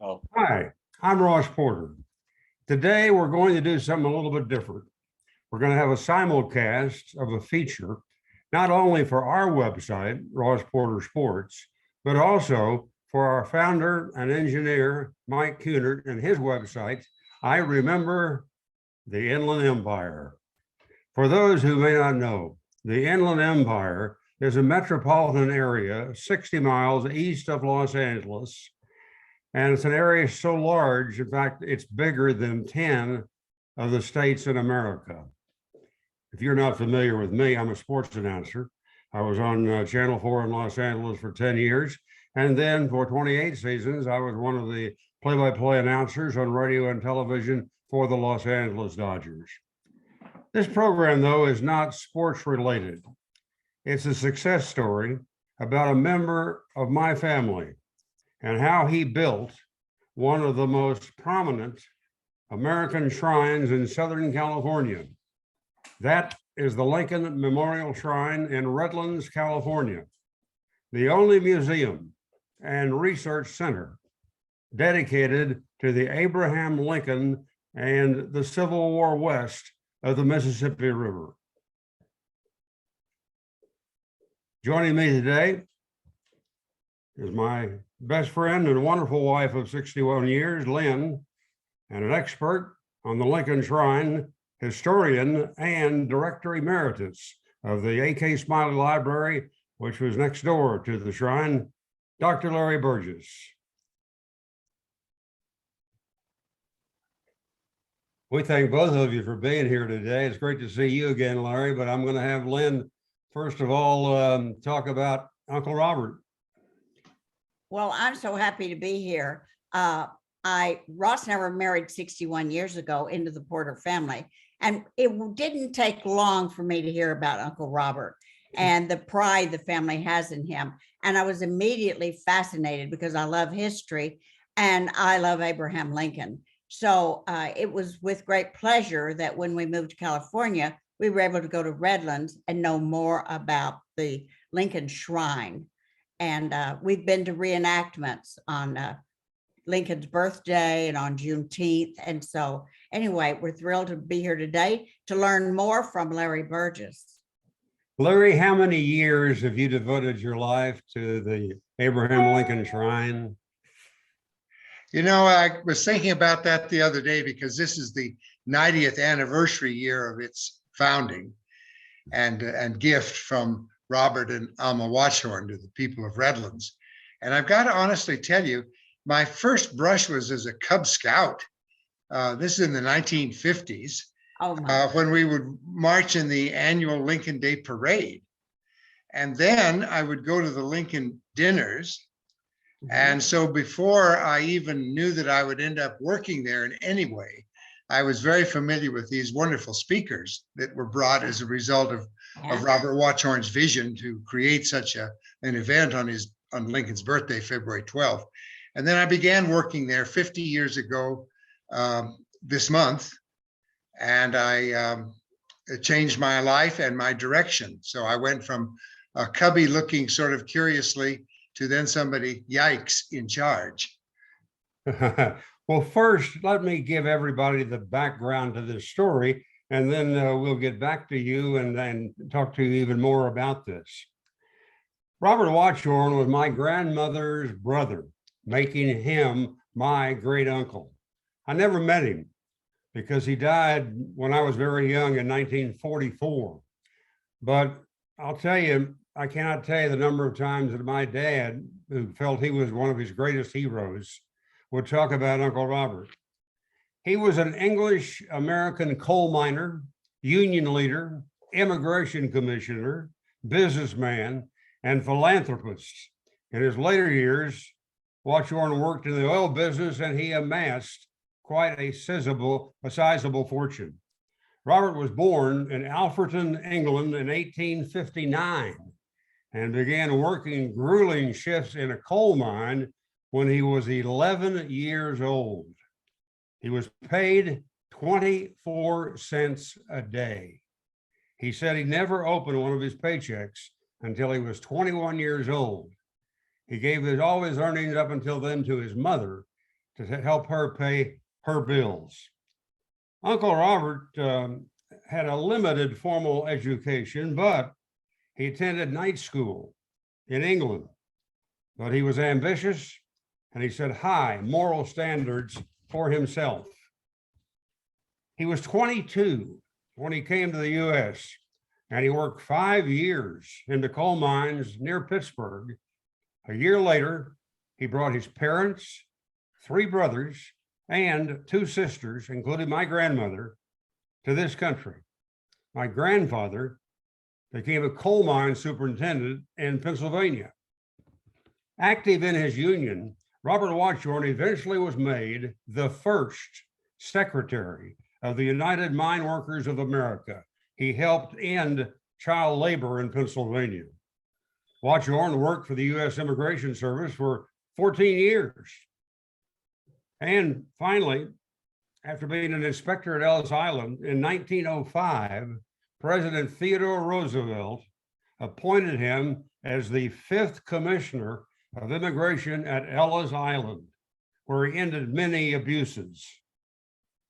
Oh, Hi, I'm Ross Porter. Today, we're going to do something a little bit different. We're going to have a simulcast of a feature, not only for our website, Ross Porter Sports, but also for our founder and engineer, Mike Cunard, and his website, I Remember the Inland Empire. For those who may not know, the Inland Empire is a metropolitan area 60 miles east of Los Angeles. And it's an area so large, in fact, it's bigger than 10 of the states in America. If you're not familiar with me, I'm a sports announcer. I was on Channel 4 in Los Angeles for 10 years. And then for 28 seasons, I was one of the play-by-play announcers on radio and television for the Los Angeles Dodgers. This program, though, is not sports related. It's a success story about a member of my family and how he built one of the most prominent American shrines in Southern California. That is the Lincoln Memorial Shrine in Redlands, California, the only museum and research center dedicated to the Abraham Lincoln and the Civil War west of the Mississippi River. Joining me today is my best friend and wonderful wife of 61 years, Lynn, and an expert on the Lincoln Shrine, historian and director emeritus of the A.K. Smiley Library, which was next door to the shrine, Dr. Larry Burgess. We thank both of you for being here today. It's great to see you again, Larry, but I'm going to have Lynn, first of all, talk about Uncle Robert. Well, I'm so happy to be here. Ross and I were married 61 years ago into the Porter family, and it didn't take long for me to hear about Uncle Robert and the pride the family has in him. And I was immediately fascinated because I love history and I love Abraham Lincoln. So it was with great pleasure that when we moved to California, we were able to go to Redlands and know more about the Lincoln Shrine. And we've been to reenactments on Lincoln's birthday and on Juneteenth. And so anyway, we're thrilled to be here today to learn more from Larry Burgess. Larry, how many years have you devoted your life to the Abraham Lincoln Shrine? You know, I was thinking about that the other day because this is the 90th anniversary year of its founding and gift from Robert and Alma Watchorn to the people of Redlands. And I've got to honestly tell you, my first brush was as a Cub Scout. This is in the 1950s, when we would march in the annual Lincoln Day Parade. And then I would go to the Lincoln dinners. And so before I even knew that I would end up working there in any way, I was very familiar with these wonderful speakers that were brought as a result of Robert Watchorn's vision to create such an event on Lincoln's birthday, February 12th. And then I began working there 50 years ago this month, and I changed my life and my direction. So I went from a cubby looking sort of curiously to then somebody, yikes, in charge. Well, first, let me give everybody the background to this story, and then we'll get back to you and talk to you even more about this. Robert Watchorn was my grandmother's brother, making him my great uncle. I never met him because he died when I was very young in 1944. But I'll tell you, I cannot tell you the number of times that my dad, who felt he was one of his greatest heroes, would talk about Uncle Robert. He was an English-American coal miner, union leader, immigration commissioner, businessman, and philanthropist. In his later years, Watchorn worked in the oil business and he amassed quite a sizable fortune. Robert was born in Alfreton, England in 1859 and began working grueling shifts in a coal mine when he was 11 years old. He was paid 24 cents a day. He said he never opened one of his paychecks until he was 21 years old. He gave all his earnings up until then to his mother, to help her pay her bills. Uncle Robert had a limited formal education, but he attended night school in England. But he was ambitious and he set high moral standards for himself. He was 22 when he came to the US, and he worked 5 years in the coal mines near Pittsburgh. A year later, he brought his parents, 3 brothers, and 2 sisters, including my grandmother, to this country. My grandfather became a coal mine superintendent in Pennsylvania. Active in his union, Robert Watchorn eventually was made the first secretary of the United Mine Workers of America. He helped end child labor in Pennsylvania. Watchorn worked for the U.S. Immigration Service for 14 years. And finally, after being an inspector at Ellis Island in 1905, President Theodore Roosevelt appointed him as the 5th Commissioner of Immigration at Ellis Island, where he ended many abuses.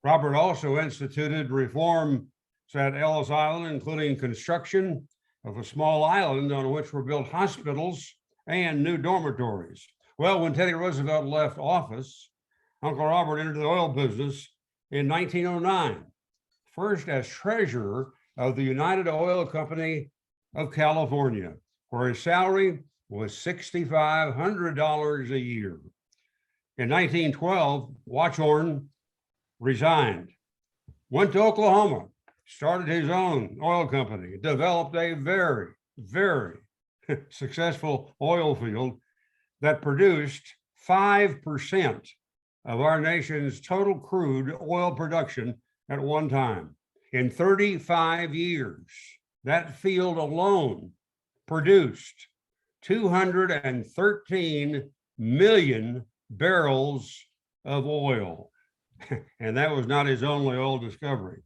Robert also instituted reforms at Ellis Island, including construction of a small island on which were built hospitals and new dormitories. Well, when Teddy Roosevelt left office, Uncle Robert entered the oil business in 1909, first as treasurer of the United Oil Company of California, where his salary was $6,500 a year. In 1912, Watchorn resigned, went to Oklahoma, started his own oil company, developed a very, very successful oil field that produced 5% of our nation's total crude oil production at one time. In 35 years, that field alone produced 213 million barrels of oil. And that was not his only oil discovery.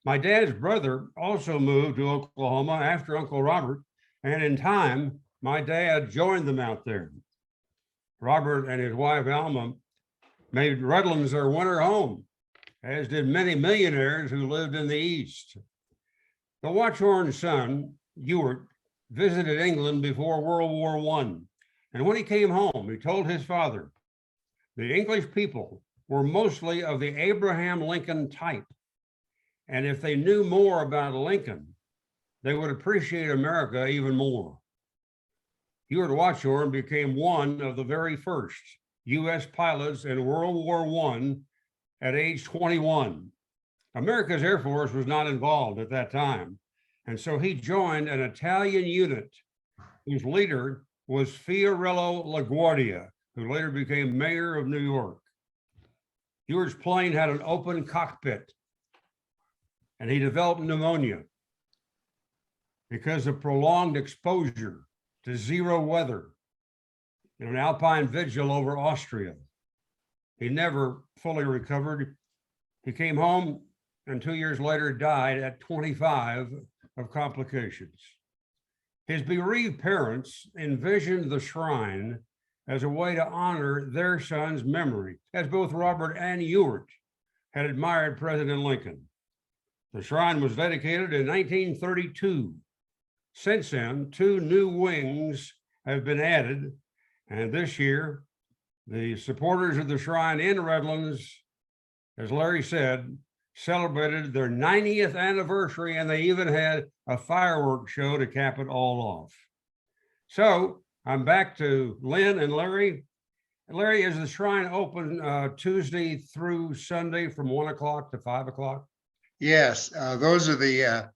My dad's brother also moved to Oklahoma after Uncle Robert, and in time, my dad joined them out there. Robert and his wife Alma made Redlands their winter home, as did many millionaires who lived in the East. The Watchorn son, Ewart, visited England before World War I, and when he came home, he told his father, the English people were mostly of the Abraham Lincoln type, and if they knew more about Lincoln, they would appreciate America even more. Ewart Watchorn became one of the very first U.S. pilots in World War I at age 21. America's Air Force was not involved at that time, and so he joined an Italian unit whose leader was Fiorello LaGuardia, who later became mayor of New York. Ewart's plane had an open cockpit, and he developed pneumonia because of prolonged exposure to zero weather in an alpine vigil over Austria. He never fully recovered. He came home and 2 years later died at 25 of complications. His bereaved parents envisioned the shrine as a way to honor their son's memory, as both Robert and Ewart had admired President Lincoln. The shrine was dedicated in 1932. Since then, 2 new wings have been added, and this year, the supporters of the shrine in Redlands, as Larry said, celebrated their 90th anniversary, and they even had a fireworks show to cap it all off. So I'm back to Lynn and Larry. Larry, is the shrine open Tuesday through Sunday from 1 o'clock to 5 o'clock? Yes, those are the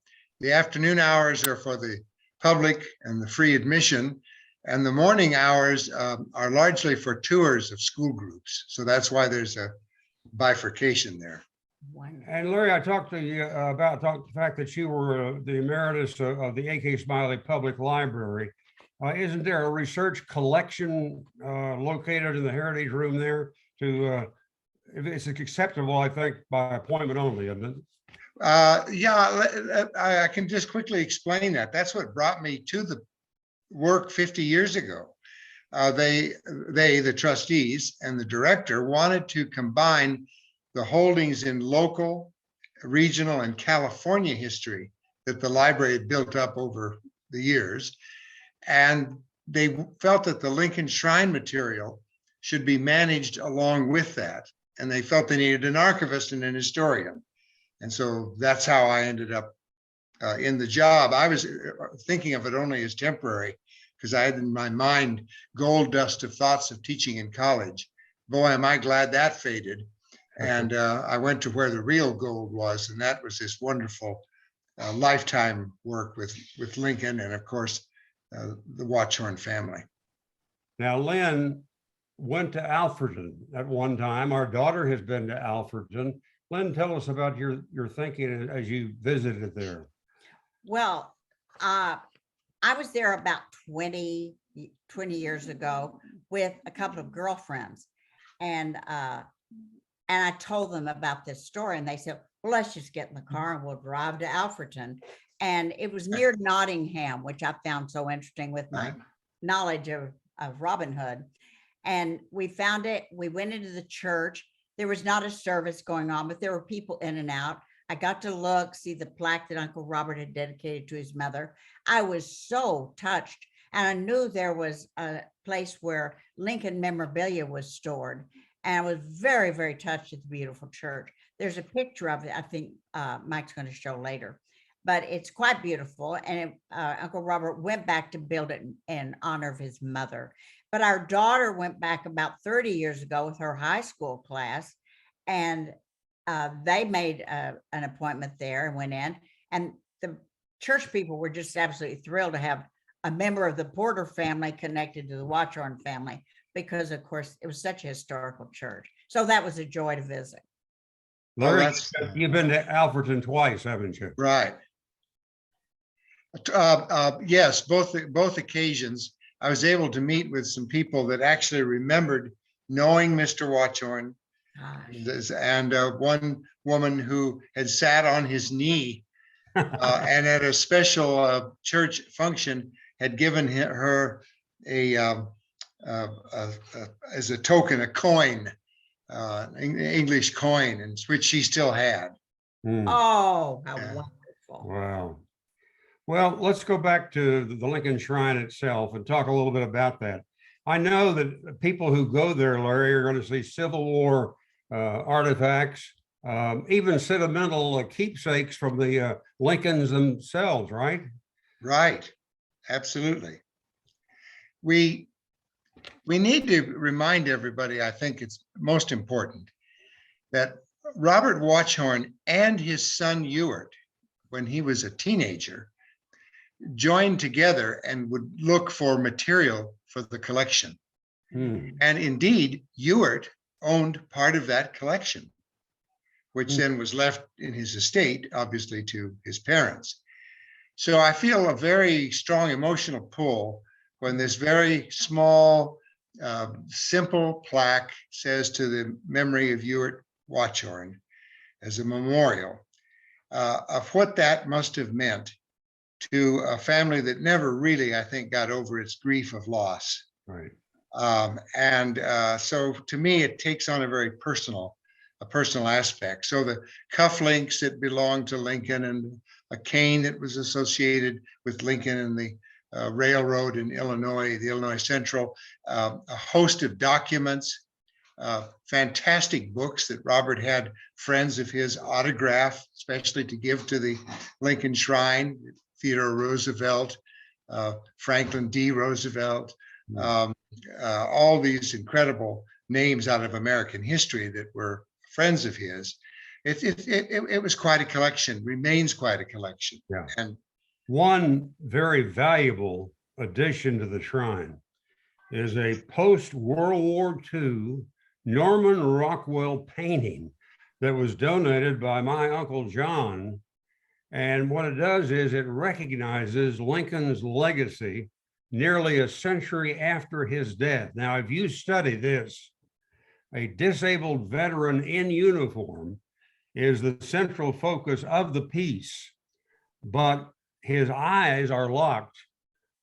afternoon hours are for the public and the free admission. And the morning hours are largely for tours of school groups. So that's why there's a bifurcation there. And Larry, I talked to you about the fact that you were the emeritus of the A.K. Smiley Public Library. Isn't there a research collection located in the Heritage Room there to, if it's acceptable, I think, by appointment only, isn't it? Yeah, I can just quickly explain that. That's what brought me to the work 50 years ago. the trustees and the director wanted to combine the holdings in local, regional, and California history that the library had built up over the years. And they felt that the Lincoln Shrine material should be managed along with that. And they felt they needed an archivist and an historian. And so that's how I ended up in the job. I was thinking of it only as temporary because I had in my mind gold dust of thoughts of teaching in college. Boy, am I glad that faded. And I went to where the real gold was, and that was this wonderful lifetime work with Lincoln and, of course, the Watchorn family. Now, Lynn went to Alfredton at one time. Our daughter has been to Alfredton. Lynn, tell us about your thinking as you visited there. Well, I was there about 20 years ago with a couple of girlfriends, and I told them about this story, and they said, well, let's just get in the car and we'll drive to Alfredton. And it was near Nottingham, which I found so interesting with my knowledge of Robin Hood. And we found it. We went into the church. There was not a service going on, but there were people in and out. I got to look, see the plaque that Uncle Robert had dedicated to his mother. I was so touched. And I knew there was a place where Lincoln memorabilia was stored. And I was very, very touched at the beautiful church. There's a picture of it, I think Mike's going to show later, but it's quite beautiful. And Uncle Robert went back to build it in honor of his mother. But our daughter went back about 30 years ago with her high school class, and they made an appointment there and went in. And the church people were just absolutely thrilled to have a member of the Porter family connected to the Watchorn family, because of course it was such a historical church. So that was a joy to visit. Larry, you've been to Alfredton twice, haven't you? Right. Yes, both occasions. I was able to meet with some people that actually remembered knowing Mr. Watchorn, and one woman who had sat on his knee and at a special church function had given her as a token, a coin, English coin, and which she still had. Oh, how Yeah. wonderful. Wow. Well, let's go back to the Lincoln Shrine itself and talk a little bit about that. I know that people who go there, Larry, are going to see Civil War artifacts, even sentimental keepsakes from the Lincolns themselves, right? Right. Absolutely. We need to remind everybody, I think it's most important, that Robert Watchorn and his son Ewart, when he was a teenager, joined together and would look for material for the collection. And indeed, Ewart owned part of that collection, which then was left in his estate, obviously, to his parents. So I feel a very strong emotional pull when this very small, simple plaque says to the memory of Ewart Watchorn as a memorial of what that must have meant to a family that never really, I think, got over its grief of loss. Right. So to me, it takes on a very personal aspect. So the cufflinks that belonged to Lincoln, and a cane that was associated with Lincoln and the railroad in Illinois, the Illinois Central, a host of documents, fantastic books that Robert had friends of his autograph, especially to give to the Lincoln Shrine, Theodore Roosevelt, Franklin D. Roosevelt, all these incredible names out of American history that were friends of his. It was quite a collection, remains quite a collection. Yeah. And one very valuable addition to the shrine is a post-World War II Norman Rockwell painting that was donated by my Uncle John. And what it does is it recognizes Lincoln's legacy nearly a century after his death. Now, if you study this, a disabled veteran in uniform is the central focus of the piece, but his eyes are locked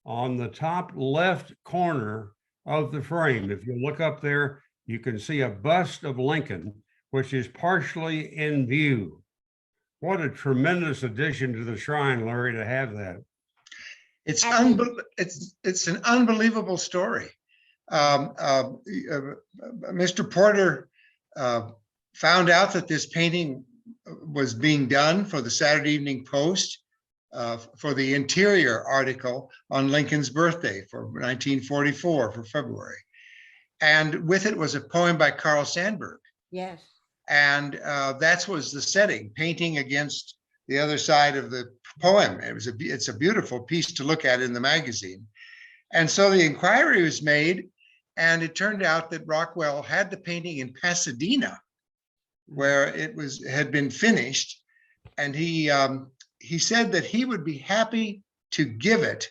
on the top left corner of the frame. If you look up there, you can see a bust of Lincoln, which is partially in view. What a tremendous addition to the shrine, Larry, to have that. It's an unbelievable story. Mr. Porter found out that this painting was being done for the Saturday Evening Post for the interior article on Lincoln's birthday for 1944 for February. And with it was a poem by Carl Sandburg. Yes. And that was the setting, painting against the other side of the poem. It's a beautiful piece to look at in the magazine. And so the inquiry was made, and it turned out that Rockwell had the painting in Pasadena, where it had been finished. And he said that he would be happy to give it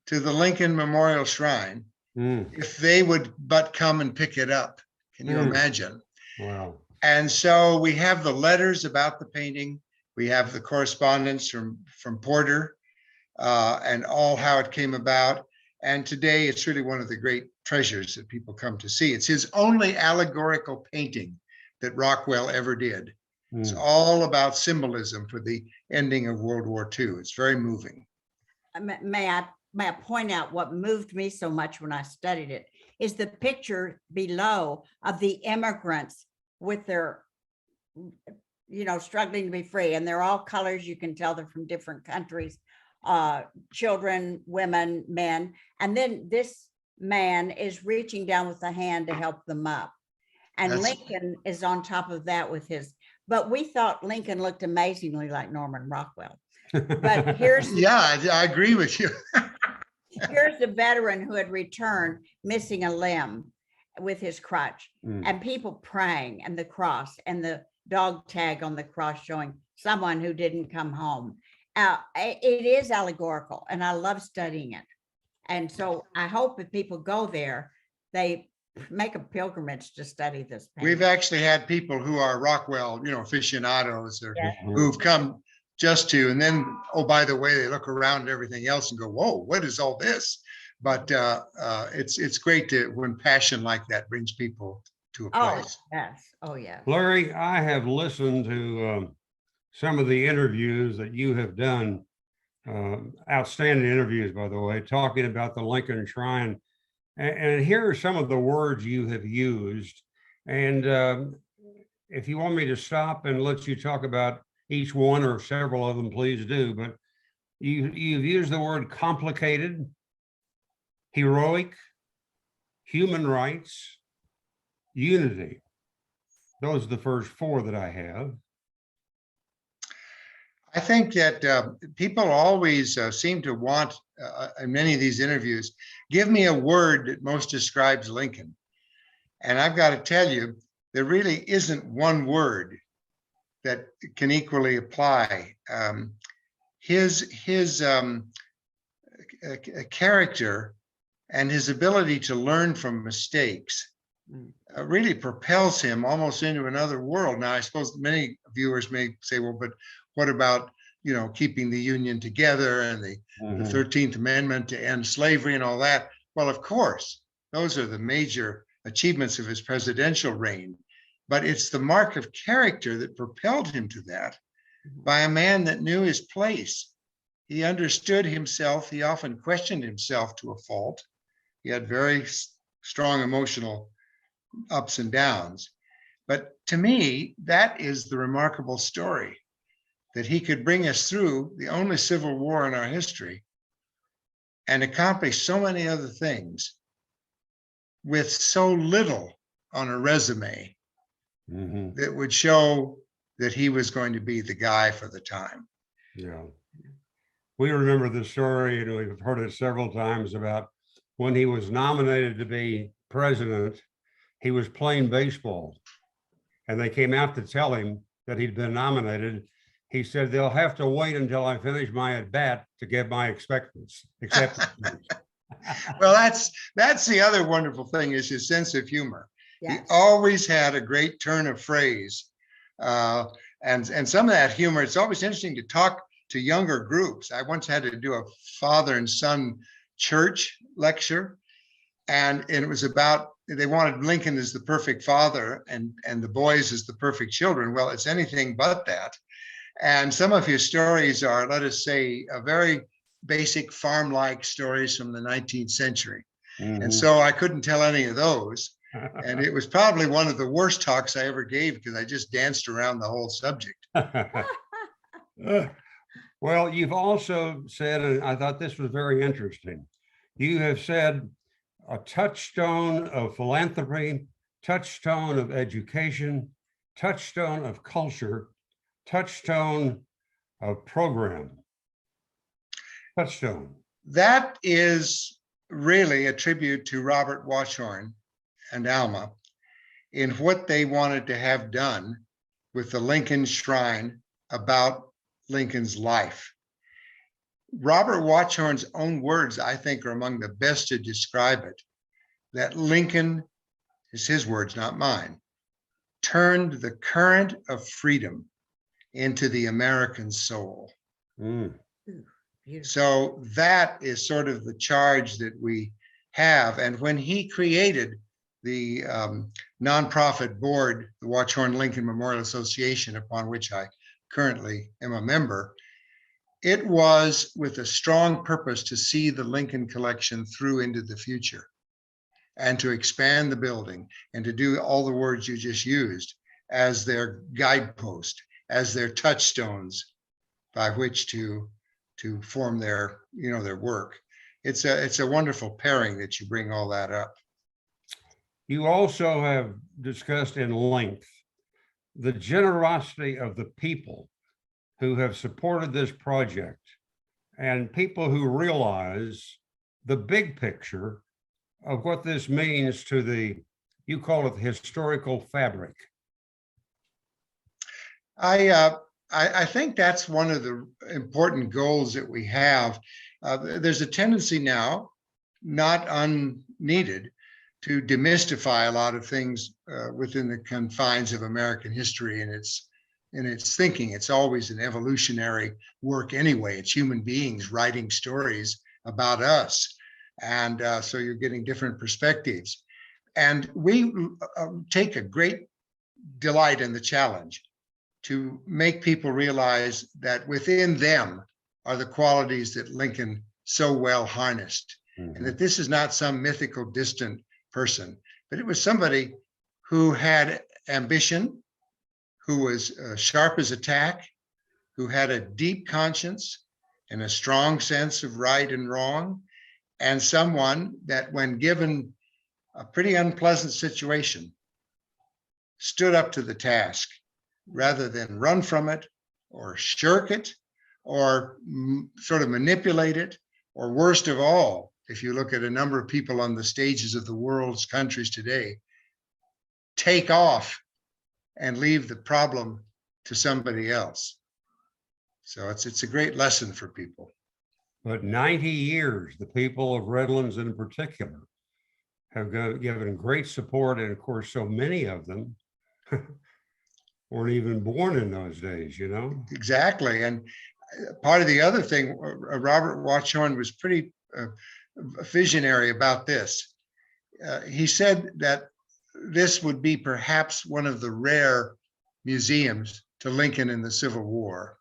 to the Lincoln Memorial Shrine if they would but come and pick it up. Can you imagine? Wow. And so we have the letters about the painting. We have the correspondence from Porter and all how it came about. And today it's really one of the great treasures that people come to see. It's his only allegorical painting that Rockwell ever did. It's all about symbolism for the ending of World War II. It's very moving. May I point out what moved me so much when I studied it is the picture below of the immigrants with their, struggling to be free. And they're all colors. You can tell they're from different countries, children, women, men. And then this man is reaching down with a hand to help them up. And Lincoln is on top of that with his, but we thought Lincoln looked amazingly like Norman Rockwell. But here's yeah, I agree with you. Here's the veteran who had returned missing a limb with his crutch, and people praying, and the cross and the dog tag on the cross showing someone who didn't come home. It is allegorical, and I love studying it. And so I hope if people go there, they make a pilgrimage to study this painting. We've actually had people who are Rockwell, aficionados, or who've come just to, and then, oh, by the way, they look around at everything else and go, whoa, what is all this? But it's great when passion like that brings people to a place. Yes. Oh, yes. Larry, I have listened to some of the interviews that you have done, outstanding interviews, by the way, talking about the Lincoln Shrine. And here are some of the words you have used. And if you want me to stop and let you talk about each one or several of them, please do. But you've used the word complicated, heroic, human rights, unity. Those are the first four that I have. I think that people always seem to want, in many of these interviews, give me a word that most describes Lincoln. And I've got to tell you, there really isn't one word that can equally apply. His character and his ability to learn from mistakes really propels him almost into another world. Now, I suppose many viewers may say, well, but what about, keeping the Union together and the 13th Amendment to end slavery and all that? Well, of course, those are the major achievements of his presidential reign. But it's the mark of character that propelled him to that by a man that knew his place. He understood himself. He often questioned himself to a fault. He had very strong emotional ups and downs. But to me, that is the remarkable story, that he could bring us through the only civil war in our history and accomplish so many other things with so little on a resume that would show that he was going to be the guy for the time. Yeah. We remember the story, and we've heard it several times, about when he was nominated to be president, he was playing baseball, and they came out to tell him that he'd been nominated. He said, they'll have to wait until I finish my at bat to get my acceptance. Well, that's the other wonderful thing, is his sense of humor. Yes. He always had a great turn of phrase. And some of that humor, it's always interesting to talk to younger groups. I once had to do a father and son church lecture. And it was about, they wanted Lincoln as the perfect father and the boys as the perfect children. Well, it's anything but that. And some of his stories are, let us say, a very basic farm-like stories from the 19th century. And so I couldn't tell any of those. And it was probably one of the worst talks I ever gave because I just danced around the whole subject. Well, you've also said, and I thought this was very interesting, you have said a touchstone of philanthropy, touchstone of education, touchstone of culture, touchstone of program. Touchstone. That is really a tribute to Robert Washorn and Alma in what they wanted to have done with the Lincoln Shrine about Lincoln's life. Robert Washorn's own words, I think, are among the best to describe it, that Lincoln, is his words, not mine, turned the current of freedom into the American soul. So that is sort of the charge that we have. And when he created the nonprofit board, the Washorn Lincoln Memorial Association, upon which I currently am a member, it was with a strong purpose to see the Lincoln collection through into the future and to expand the building and to do all the words you just used as their guidepost, as their touchstones by which to form their, their work. It's a wonderful pairing that you bring all that up. You also have discussed in length the generosity of the people who have supported this project and people who realize the big picture of what this means to the, you call it the historical fabric. I think that's one of the important goals that we have. There's a tendency now, not unneeded, to demystify a lot of things within the confines of American history and its thinking. It's always an evolutionary work anyway. It's human beings writing stories about us. And so you're getting different perspectives. And we take a great delight in the challenge to make people realize that within them are the qualities that Lincoln so well harnessed. And that this is not some mythical distant person, but it was somebody who had ambition, who was sharp as a tack, who had a deep conscience and a strong sense of right and wrong, and someone that when given a pretty unpleasant situation, stood up to the task rather than run from it or shirk it or sort of manipulate it, or worst of all, if you look at a number of people on the stages of the world's countries today, take off and leave the problem to somebody else. So it's a great lesson for people. But 90 years, the people of Redlands in particular have given great support. And of course, so many of them weren't even born in those days, Exactly. And part of the other thing, Robert Washorn was pretty visionary about this. He said that this would be perhaps one of the rare museums to Lincoln in the Civil War.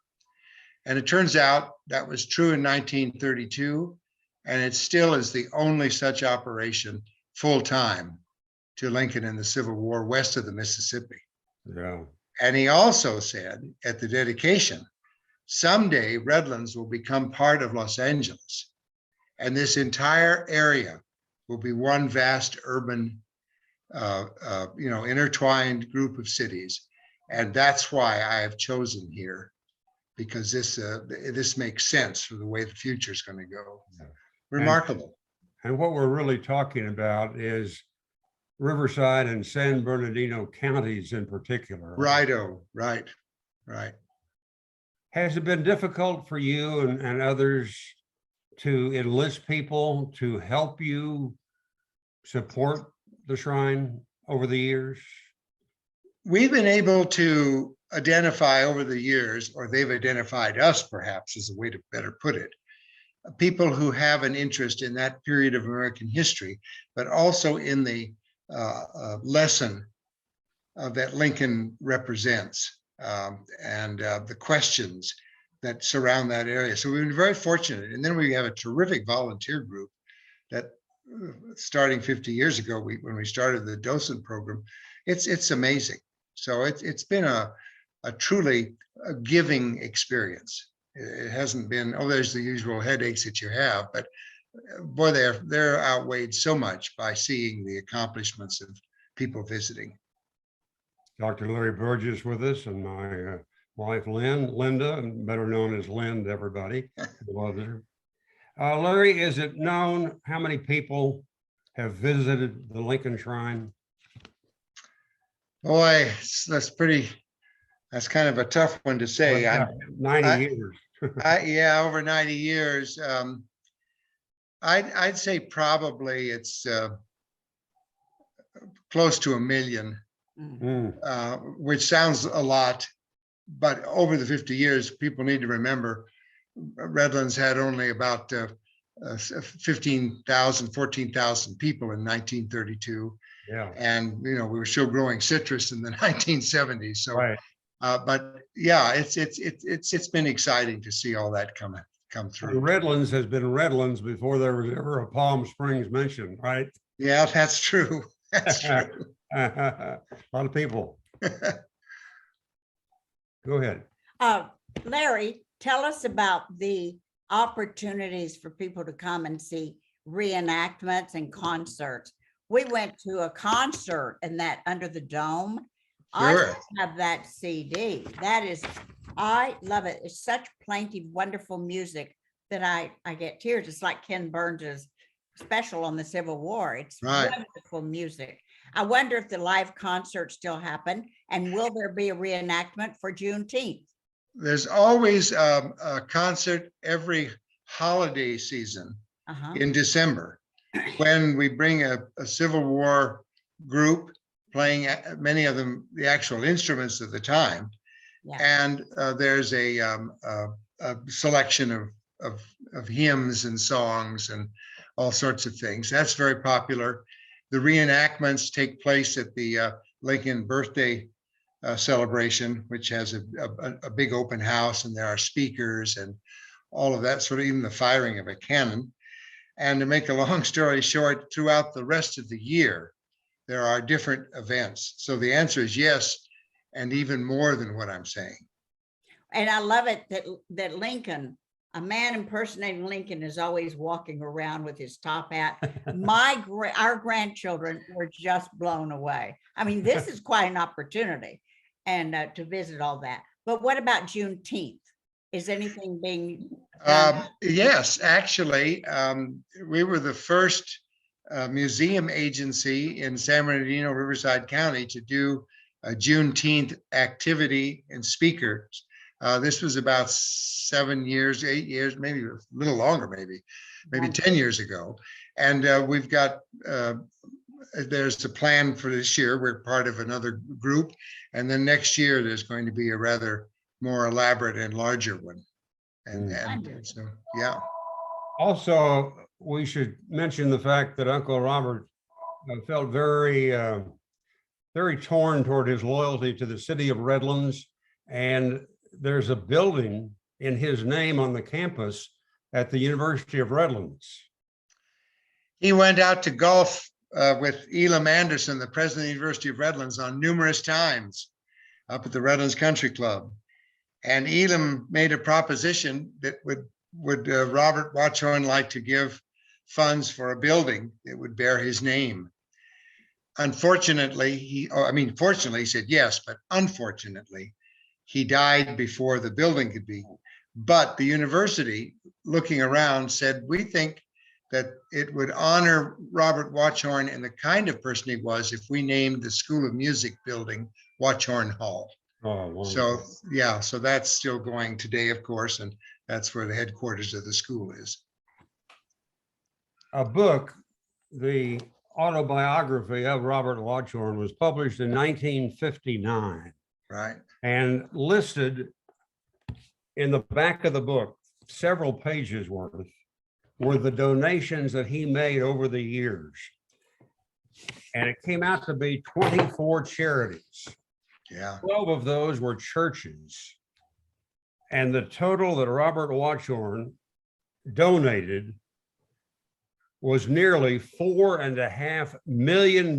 And it turns out that was true in 1932, and it still is the only such operation full-time to Lincoln in the Civil War west of the Mississippi. Yeah. And he also said at the dedication, someday Redlands will become part of Los Angeles, and this entire area will be one vast urban, intertwined group of cities. And that's why I have chosen here, because this makes sense for the way the future is going to go. Yeah. Remarkable. And what we're really talking about is Riverside and San Bernardino counties in particular. Righto, right. Has it been difficult for you and others to enlist people to help you support the shrine over the years? We've been able to identify over the years, or they've identified us perhaps is a way to better put it, people who have an interest in that period of American history, but also in the lesson that Lincoln represents, and the questions that surround that area. So we've been very fortunate. And then we have a terrific volunteer group that starting 50 years ago, when we started the docent program, it's amazing. So it's been a truly giving experience. It hasn't been, oh, there's the usual headaches that you have, but boy, they're outweighed so much by seeing the accomplishments of people visiting. Dr. Larry Burgess with us, and my wife Linda, better known as Lynn to everybody who loves her. Larry, is it known how many people have visited the Lincoln Shrine? Boy, that's kind of a tough one to say. Well, yeah, 90 years. Yeah, over 90 years. I'd say probably it's close to 1 million, which sounds a lot, but over the 50 years, people need to remember Redlands had only about 15,000, 14,000 people in 1932. Yeah. And, we were still growing citrus in the 1970s. So, right. But yeah, it's been exciting to see all that come through. And Redlands has been Redlands before there was ever a Palm Springs mentioned, right? Yeah, that's true. That's true. A lot of people. Go ahead. Larry, tell us about the opportunities for people to come and see reenactments and concerts. We went to a concert in that under the dome. Sure. I have that CD. I love it. It's such plaintive, wonderful music that I get tears. It's like Ken Burns's special on the Civil War. It's right. Wonderful music. I wonder if the live concerts still happen, and will there be a reenactment for Juneteenth? There's always a concert every holiday season in December, when we bring a Civil War group playing, many of them the actual instruments of the time. Yeah. And there's a selection of hymns and songs and all sorts of things. That's very popular. The reenactments take place at the Lincoln birthday celebration, which has a big open house, and there are speakers and all of that sort of, even the firing of a cannon. And to make a long story short, throughout the rest of the year, there are different events. So the answer is yes, and even more than what I'm saying. And I love it that Lincoln, a man impersonating Lincoln, is always walking around with his top hat. Our grandchildren were just blown away. I mean, this is quite an opportunity, and to visit all that. But what about Juneteenth? Is anything being yes, actually, we were the first museum agency in San Bernardino, Riverside County to do a Juneteenth activity and speakers. This was about 7 years, 8 years, maybe a little longer, maybe 10 years ago. And we've got, there's a plan for this year. We're part of another group. And then next year, there's going to be a rather more elaborate and larger one. And so, yeah. Also, we should mention the fact that Uncle Robert felt very, very torn toward his loyalty to the city of Redlands. And there's a building in his name on the campus at the University of Redlands. He went out to golf with Elam Anderson, the president of the University of Redlands, on numerous times up at the Redlands Country Club. And Elam made a proposition that would Robert Watchorn like to give funds for a building that would bear his name. Unfortunately, fortunately, he said yes, but unfortunately, he died before the building could be. But the university, looking around, said, we think that it would honor Robert Watchorn and the kind of person he was if we named the School of Music building Watchorn Hall. Oh, so yeah, so that's still going today, of course, and that's where the headquarters of the school is. A book, the autobiography of Robert Watchorn, was published in 1959. Right. And listed in the back of the book, several pages worth, were the donations that he made over the years. And it came out to be 24 charities. Yeah. 12 of those were churches. And the total that Robert Watchorn donated was nearly $4.5 million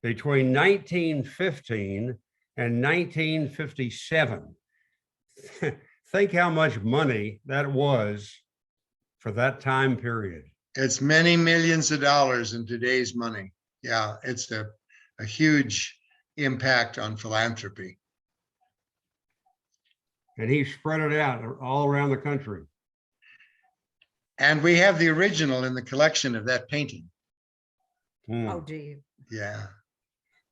between 1915 and 1957. Think how much money that was for that time period. It's many millions of dollars in today's money. Yeah, it's a huge impact on philanthropy. And he spread it out all around the country. And we have the original in the collection of that painting. Oh, do you? Yeah.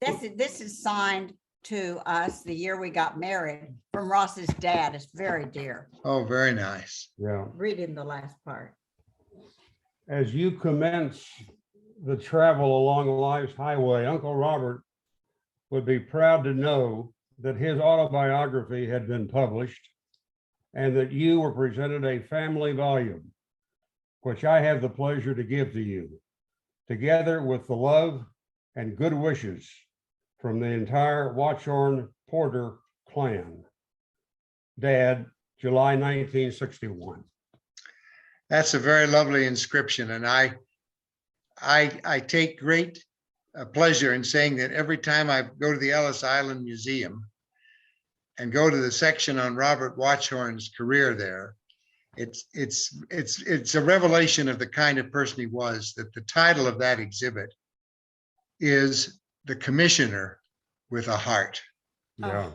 This is signed to us the year we got married from Ross's dad. It's very dear. Oh, very nice. Yeah. Reading the last part. As you commence the travel along life's highway, Uncle Robert would be proud to know that his autobiography had been published and that you were presented a family volume, which I have the pleasure to give to you, together with the love and good wishes from the entire Watchorn Porter clan. Dad, July 1961. That's a very lovely inscription. And I take great pleasure in saying that every time I go to the Ellis Island Museum and go to the section on Robert Watchorn's career there, it's a revelation of the kind of person he was, that the title of that exhibit is The Commissioner with a Heart. Yeah,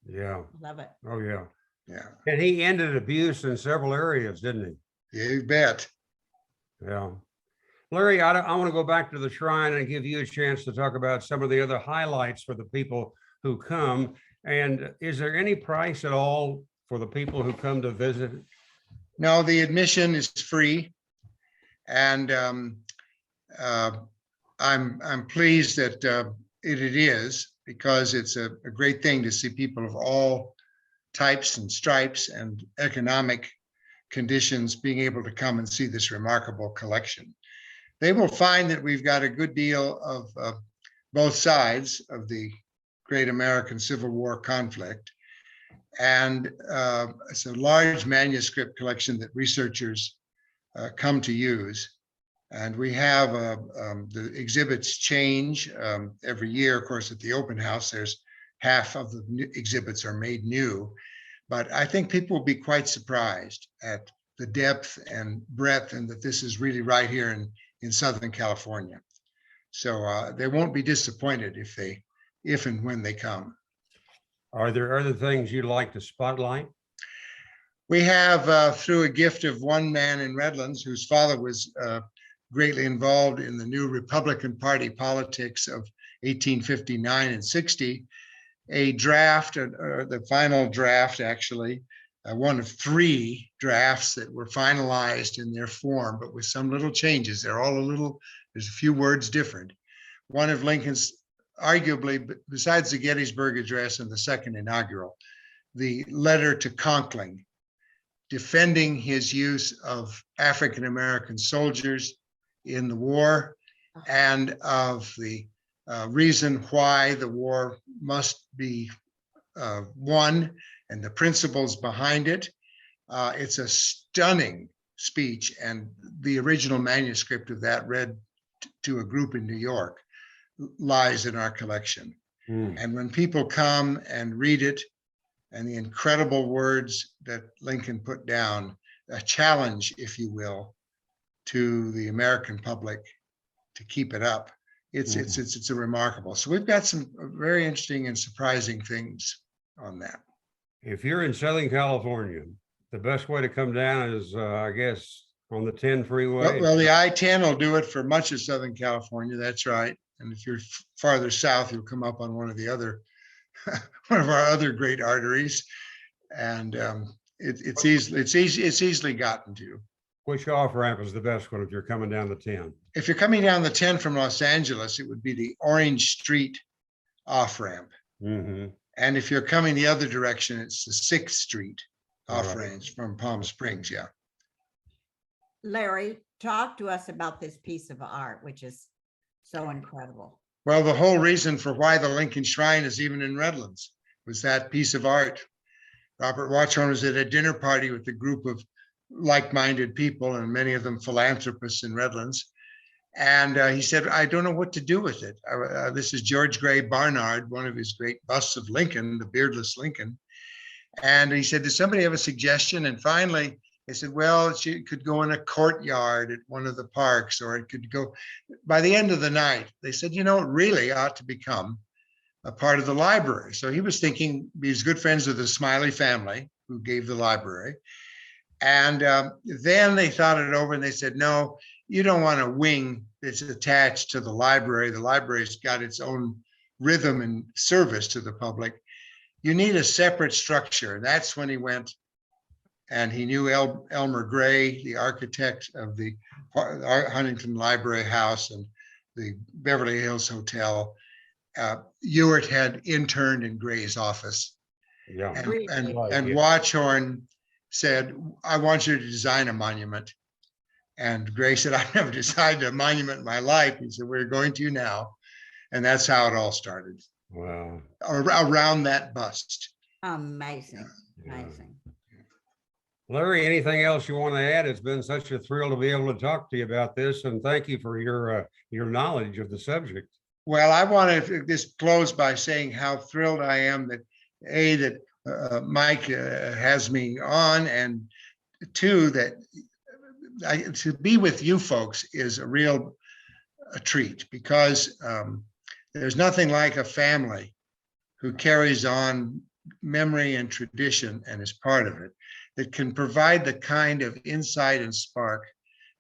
yeah. Love it. Oh, yeah. Yeah, And he ended abuse in several areas, didn't he? you bet. Yeah. Larry, I want to go back to the shrine and give you a chance to talk about some of the other highlights for the people who come. And is there any price at all for the people who come to visit? No, the admission is free. And I'm pleased that it is, because it's a great thing to see people of all types and stripes and economic conditions being able to come and see this remarkable collection. They will find that we've got a good deal of both sides of the great American Civil War conflict. And it's a large manuscript collection that researchers come to use. And we have the exhibits change every year. Of course, at the open house, there's half of the exhibits are made new. But I think people will be quite surprised at the depth and breadth, and that this is really right here in Southern California. So they won't be disappointed if and when they come. Are there other things you'd like to spotlight? We have, through a gift of one man in Redlands, whose father was greatly involved in the new Republican Party politics of 1859 and 60, a draft, the final draft, actually, one of 3 drafts that were finalized in their form, but with some little changes. They're all there's a few words different. One of Lincoln's, arguably, besides the Gettysburg Address and the second inaugural, the letter to Conkling, defending his use of African-American soldiers in the war, and of the reason why the war must be won and the principles behind it. It's a stunning speech, and the original manuscript of that, read to a group in New York, lies in our collection. And when people come and read it, and the incredible words that Lincoln put down, a challenge, if you will, to the American public to keep it up, it's a remarkable. So we've got some very interesting and surprising things on that. If you're in Southern California, the best way to come down is, I guess, on the 10 freeway. Well, the I-10 will do it for much of Southern California. That's right. And if you're farther south, you'll come up on one of our other great arteries, and it's easily gotten to. Which off ramp is the best one if you're coming down the 10? If you're coming down the 10 from Los Angeles, it would be the Orange Street off ramp. Mm-hmm. And if you're coming the other direction, it's the 6th Street off Right. ramp from Palm Springs. Yeah. Larry, talk to us about this piece of art, which is so incredible. Well, the whole reason for why the Lincoln Shrine is even in Redlands was that piece of art. Robert Watchorn was at a dinner party with a group of like-minded people, and many of them philanthropists in Redlands. And he said, I don't know what to do with it. This is George Gray Barnard, one of his great busts of Lincoln, the beardless Lincoln. And he said, does somebody have a suggestion? And finally, they said, well, it could go in a courtyard at one of the parks, or it could go. By the end of the night, they said, you know, it really ought to become a part of the library. So he was thinking, he's good friends with the Smiley family who gave the library. And then they thought it over and they said, no, you don't want a wing that's attached to the library. The library's got its own rhythm and service to the public. You need a separate structure. And that's when he went and he knew Elmer Gray, the architect of the Huntington Library House and the Beverly Hills Hotel. Ewart had interned in Gray's office. Yeah. And Yeah. Watchorn said, I want you to design a monument. And Gray said, I've never designed a monument in my life. He said, we're going to now. And that's how it all started. Wow. Around that bust. Amazing, Yeah. amazing. Larry, anything else you want to add? It's been such a thrill to be able to talk to you about this, and thank you for your knowledge of the subject. Well, I want to just close by saying how thrilled I am that Mike has me on, and two, that to be with you folks is a real treat, because there's nothing like a family who carries on memory and tradition and is part of it, that can provide the kind of insight and spark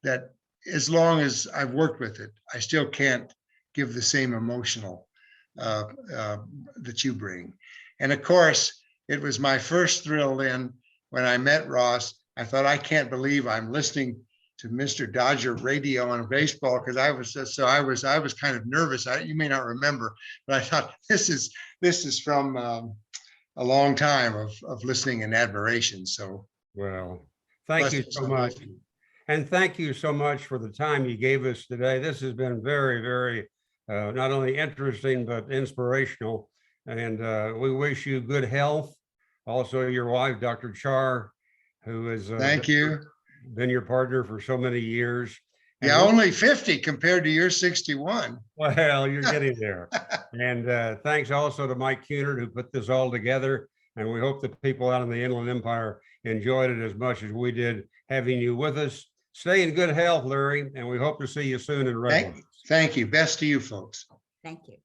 that, as long as I've worked with it, I still can't give the same emotional that you bring. And of course, it was my first thrill then when I met Ross. I thought, I can't believe I'm listening to Mr. Dodger radio on baseball, because I was kind of nervous. You may not remember, but I thought this is from a long time of listening and admiration. So, well, thank you so much. And thank you so much for the time you gave us today. This has been very, very not only interesting, but inspirational. And we wish you good health. Also, your wife, Dr. Char, who has thank you. Been your partner for so many years. And yeah, only 50 compared to your 61. Well, you're getting there. And thanks also to Mike Cunard, who put this all together. And we hope that people out in the Inland Empire enjoyed it as much as we did having you with us. Stay in good health, Larry, and we hope to see you soon in Redlands. Thank you. Best to you folks. Thank you.